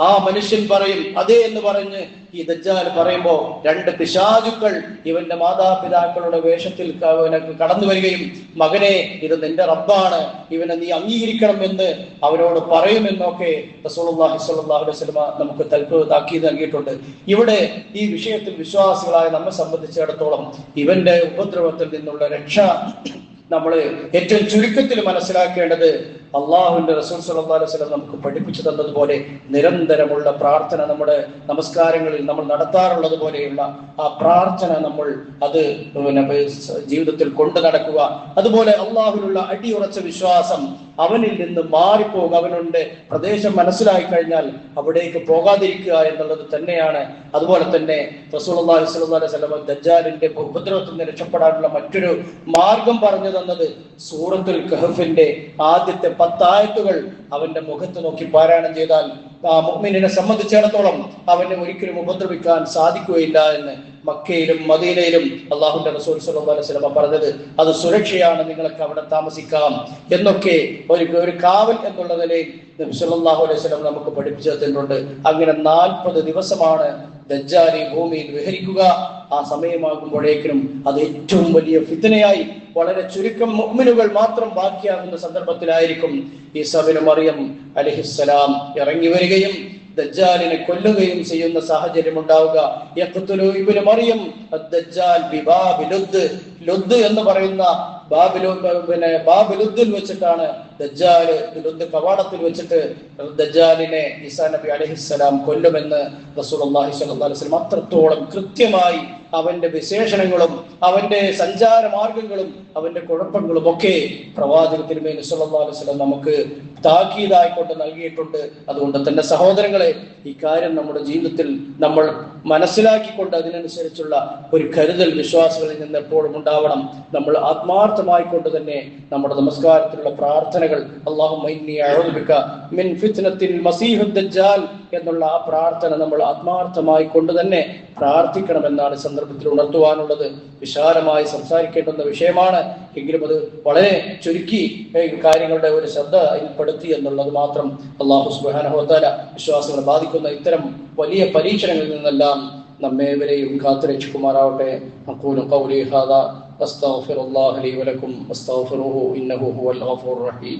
ആ മനുഷ്യൻ പറയും അതെ എന്ന് പറഞ്ഞ് ഈ ദജ്ജാൽ പറയുമ്പോ 2 പിശാചുക്കൾ ഇവന്റെ മാതാപിതാക്കളുടെ വേഷത്തിൽ കടന്നു വരികയും, മകനെ ഇത് നിന്റെ റബ്ബാണ്, ഇവനെ നീ അംഗീകരിക്കണം എന്ന് അവരോട് പറയുമെന്നൊക്കെ റസൂലുള്ളാഹി സ്വല്ലല്ലാഹു അലൈഹി വസല്ലം നമുക്ക് താക്കീത് നൽകിയിട്ടുണ്ട്. ഇവിടെ ഈ വിഷയത്തിൽ വിശ്വാസികളായ നമ്മെ സംബന്ധിച്ചിടത്തോളം ഇവന്റെ ഉപദ്രവത്തിൽ നിന്നുള്ള രക്ഷ നമ്മൾ ഏറ്റവും ചുരുക്കത്തിൽ മനസ്സിലാക്കേണ്ടത്, അള്ളാഹുവിന്റെ റസൂൽ സ്വല്ലല്ലാഹു അലൈഹി വസല്ലം നമുക്ക് പഠിപ്പിച്ചു തന്നതുപോലെ നിരന്തരമുള്ള പ്രാർത്ഥന, നമ്മുടെ നമസ്കാരങ്ങളിൽ നമ്മൾ നടത്താറുള്ളത് പോലെയുള്ള ആ പ്രാർത്ഥന നമ്മൾ അത് ജീവിതത്തിൽ കൊണ്ടു നടക്കുക. അതുപോലെ അള്ളാഹുവിനുള്ള അടിയുറച്ച വിശ്വാസം, അവനിൽ നിന്ന് മാറിപ്പോകുക, അവനുണ്ട് പ്രദേശം മനസ്സിലായി കഴിഞ്ഞാൽ അവിടേക്ക് പോകാതിരിക്കുക എന്നുള്ളത് തന്നെയാണ്. അതുപോലെ തന്നെ റസൂലുള്ളാഹി സ്വല്ലല്ലാഹു അലൈഹി വസല്ലം ദജ്ജാലിന്റെ ഉപദ്രവത്തിൽ നിന്ന് രക്ഷപ്പെടാനുള്ള മറ്റൊരു മാർഗം പറഞ്ഞു തന്നത് സൂറത്തുൽ കഹ്ഫിന്റെ ആദ്യത്തെ 10 ആയത്തുകൾ അവന്റെ മുഖത്ത് നോക്കി പാരായണം ചെയ്താൽ ആ മുഅ്മിനിനെ സംബന്ധിച്ചിടത്തോളം അവനെ ഒരിക്കലും ഉപദ്രവിക്കാൻ സാധിക്കുകയില്ല എന്ന് മക്കയിലും മദീനയിലും അല്ലാഹുവിന്റെ റസൂൽ സ്വല്ലല്ലാഹു അലൈഹി വസല്ലം പറഞ്ഞത്. അത് സുരക്ഷയാണ്, നിങ്ങൾക്ക് അവിടെ താമസിക്കാം എന്നൊക്കെ ഒരു കാവൽ എന്നുള്ള നിലയിൽ നബി സ്വല്ലല്ലാഹു അലൈഹി വസല്ലം നമുക്ക് പഠിപ്പിച്ചു തന്നിട്ടുണ്ട്. അങ്ങനെ 40 ദിവസമാണ് ദജ്ജാൽ ഭൂമിയിൽ വിഹരിക്കുക. ആ സമയമാകുമ്പോഴേക്കും അത് ഏറ്റവും വലിയ ഫിത്നയായി വളരെ ചുരുക്കം മുഅ്മിനുകൾ മാത്രം ബാക്കിയാകുന്ന സന്ദർഭത്തിലായിരിക്കും ഈസാ ഇബ്നു മറിയം അലൈഹിസ്സലാം ഇറങ്ങി വരികയും ദജ്ജാലിനെ കൊല്ലുകയും ചെയ്യുന്ന സാഹചര്യം ഉണ്ടാവുക. യഖ്തുലു ഇബ്നു മറിയം അദ്ദജ്ജാൽ ബിബാബി ലുദ് എന്ന് പറയുന്ന ബാബിലുദ്ദിൽ വെച്ചിട്ടാണ് ദജ്ജാൽ, ലുദ് കവാടത്തിൽ വെച്ചിട്ട് ദജ്ജാലിനെ ഈസാ നബി അലൈഹിസ്സലാം കൊല്ലുമെന്ന് റസൂലുള്ളാഹി സ്വല്ലല്ലാഹു അലൈഹി വസല്ലം അത്രത്തോളം കൃത്യമായി അവന്റെ വിശേഷണങ്ങളും അവന്റെ സഞ്ചാര മാർഗങ്ങളും അവന്റെ കുഴപ്പങ്ങളും ഒക്കെ പ്രവാചക തിരുമേനി സ്വല്ലല്ലാഹു അലൈഹി വസല്ലം നമുക്ക് താക്കീതായിക്കൊണ്ട് നൽകിയിട്ടുണ്ട്. അതുകൊണ്ട് തന്നെ സഹോദരങ്ങളെ, ഈ കാര്യം നമ്മുടെ ജീവിതത്തിൽ നമ്മൾ മനസ്സിലാക്കിക്കൊണ്ട് അതിനനുസരിച്ചുള്ള ഒരു കരുതൽ വിശ്വാസികളിൽ നിന്ന് എപ്പോഴും ഉണ്ടാവണം. നമ്മൾ ആത്മാർത്ഥ ആത്മാർത്ഥമായിക്കൊണ്ട് തന്നെ നമ്മുടെ നമസ്കാരത്തിലുള്ള പ്രാർത്ഥനകൾ അല്ലാഹുമ്മ ഇന്നി അഊദു ബിക മിൻ ഫിത്നത്തിൽ മസീഹുദ് ദജ്ജാൽ എന്നുള്ള ആ പ്രാർത്ഥന നമ്മൾ ആത്മാർത്ഥമായി കൊണ്ട് തന്നെ പ്രാർത്ഥിക്കണമെന്നാണ് സന്ദർഭത്തിൽ ഉണർത്തുവാനുള്ളത്. വിശാലമായി സംസാരിക്കേണ്ടുന്ന വിഷയമാണ്. എങ്കിലും അത് വളരെ ചുരുക്കി കാര്യങ്ങളുടെ ഒരു ശ്രദ്ധ അതിൽപ്പെടുത്തി എന്നുള്ളത് മാത്രം. അല്ലാഹു സുബ്ഹാനഹു വ തആല വിശ്വാസികളെ ബാധിക്കുന്ന ഇത്തരം വലിയ പരീക്ഷണങ്ങളിൽ നിന്നെല്ലാം നമ്മേവരെയും കാത്തുരക്ഷിക്കുമാറാവട്ടെ. അഖൂലു ഖൗലി ഹാദാ അസ്തഗ്ഫിറുല്ലാഹ ലീ വലക്കും അസ്തഗ്ഫിറുഹു ഇന്നഹു ഹുവൽ ഗഫൂറുർ റഹീം.